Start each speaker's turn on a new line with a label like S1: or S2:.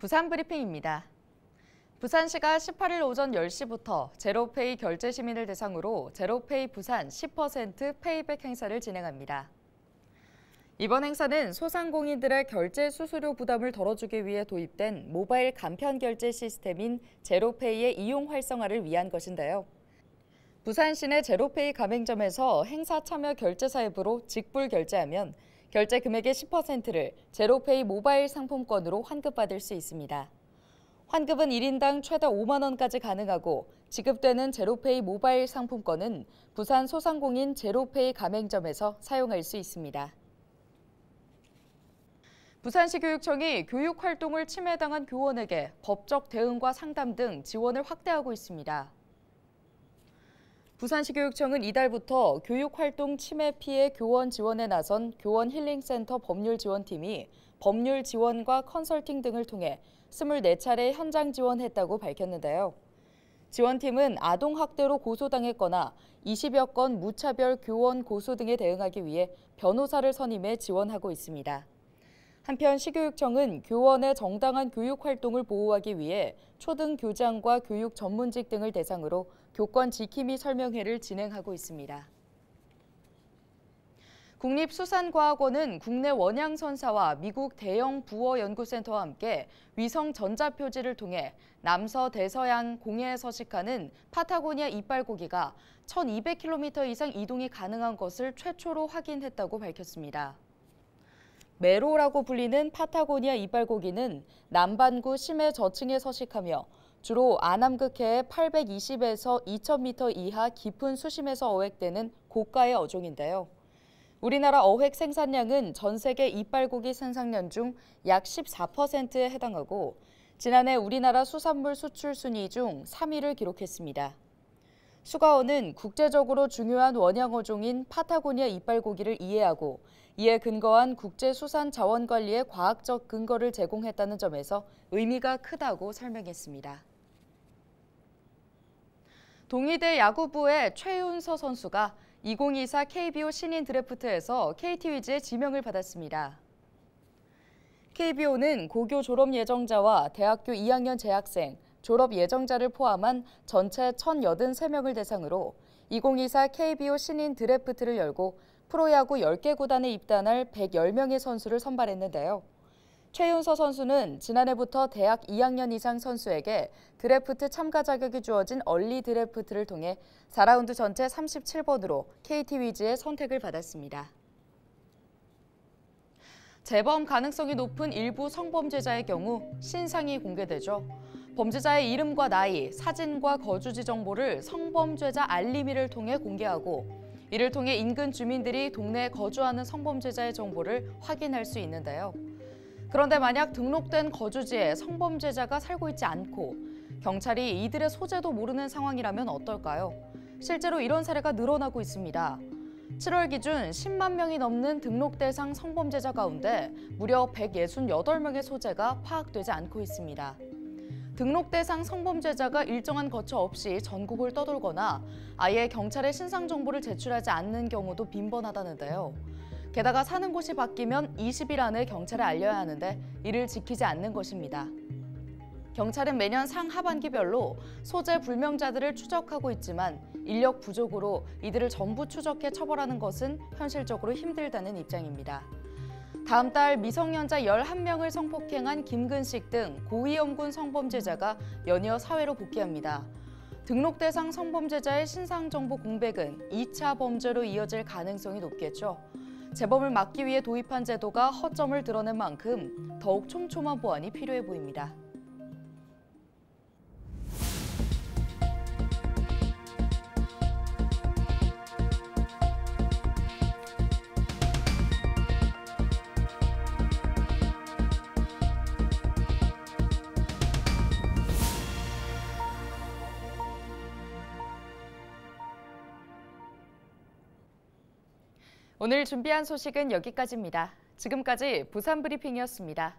S1: 부산 브리핑입니다. 부산시가 18일 오전 10시부터 제로페이 결제 시민을 대상으로 제로페이 부산 10% 페이백 행사를 진행합니다. 이번 행사는 소상공인들의 결제 수수료 부담을 덜어주기 위해 도입된 모바일 간편 결제 시스템인 제로페이의 이용 활성화를 위한 것인데요. 부산 시내 제로페이 가맹점에서 행사 참여 결제사 앱으로 직불 결제하면 결제 금액의 10%를 제로페이 모바일 상품권으로 환급받을 수 있습니다. 환급은 1인당 최대 5만 원까지 가능하고 지급되는 제로페이 모바일 상품권은 부산 소상공인 제로페이 가맹점에서 사용할 수 있습니다. 부산시 교육청이 교육활동을 침해당한 교원에게 법적 대응과 상담 등 지원을 확대하고 있습니다. 부산시 교육청은 이달부터 교육활동 침해 피해 교원 지원에 나선 교원힐링센터 법률지원팀이 법률 지원과 컨설팅 등을 통해 24차례 현장 지원했다고 밝혔는데요. 지원팀은 아동학대로 고소당했거나 20여 건 무차별 교원 고소 등에 대응하기 위해 변호사를 선임해 지원하고 있습니다. 한편 시교육청은 교원의 정당한 교육활동을 보호하기 위해 초등 교장과 교육 전문직 등을 대상으로 교권 지킴이 설명회를 진행하고 있습니다. 국립수산과학원은 국내 원양선사와 미국 대형 부어연구센터와 함께 위성 전자표지를 통해 남서 대서양 공해에 서식하는 파타고니아 이빨고기가 1200km 이상 이동이 가능한 것을 최초로 확인했다고 밝혔습니다. 메로라고 불리는 파타고니아 이빨고기는 남반구 심해 저층에 서식하며 주로 아남극해의 820에서 2000m 이하 깊은 수심에서 어획되는 고가의 어종인데요. 우리나라 어획 생산량은 전 세계 이빨고기 생산량 중 약 14%에 해당하고 지난해 우리나라 수산물 수출 순위 중 3위를 기록했습니다. 수가원은 국제적으로 중요한 원양 어종인 파타고니아 이빨고기를 이해하고 이에 근거한 국제수산자원관리의 과학적 근거를 제공했다는 점에서 의미가 크다고 설명했습니다. 동의대 야구부의 최윤서 선수가 2024 KBO 신인 드래프트에서 KT 위즈의 지명을 받았습니다. KBO는 고교 졸업 예정자와 대학교 2학년 재학생, 졸업 예정자를 포함한 전체 1,083명을 대상으로 2024 KBO 신인 드래프트를 열고 프로야구 10개 구단에 입단할 110명의 선수를 선발했는데요. 최윤서 선수는 지난해부터 대학 2학년 이상 선수에게 드래프트 참가 자격이 주어진 얼리 드래프트를 통해 4라운드 전체 37번으로 KT 위즈의 선택을 받았습니다. 재범 가능성이 높은 일부 성범죄자의 경우 신상이 공개되죠. 범죄자의 이름과 나이, 사진과 거주지 정보를 성범죄자 알림이를 통해 공개하고 이를 통해 인근 주민들이 동네에 거주하는 성범죄자의 정보를 확인할 수 있는데요. 그런데 만약 등록된 거주지에 성범죄자가 살고 있지 않고 경찰이 이들의 소재도 모르는 상황이라면 어떨까요? 실제로 이런 사례가 늘어나고 있습니다. 7월 기준 10만 명이 넘는 등록 대상 성범죄자 가운데 무려 168명의 소재가 파악되지 않고 있습니다. 등록 대상 성범죄자가 일정한 거처 없이 전국을 떠돌거나 아예 경찰에 신상 정보를 제출하지 않는 경우도 빈번하다는데요. 게다가 사는 곳이 바뀌면 20일 안에 경찰에 알려야 하는데 이를 지키지 않는 것입니다. 경찰은 매년 상하반기별로 소재 불명자들을 추적하고 있지만 인력 부족으로 이들을 전부 추적해 처벌하는 것은 현실적으로 힘들다는 입장입니다. 다음 달 미성년자 11명을 성폭행한 김근식 등 고위험군 성범죄자가 연이어 사회로 복귀합니다. 등록 대상 성범죄자의 신상정보 공백은 2차 범죄로 이어질 가능성이 높겠죠. 재범을 막기 위해 도입한 제도가 허점을 드러낸 만큼 더욱 촘촘한 보완이 필요해 보입니다. 오늘 준비한 소식은 여기까지입니다. 지금까지 부산 브리핑이었습니다.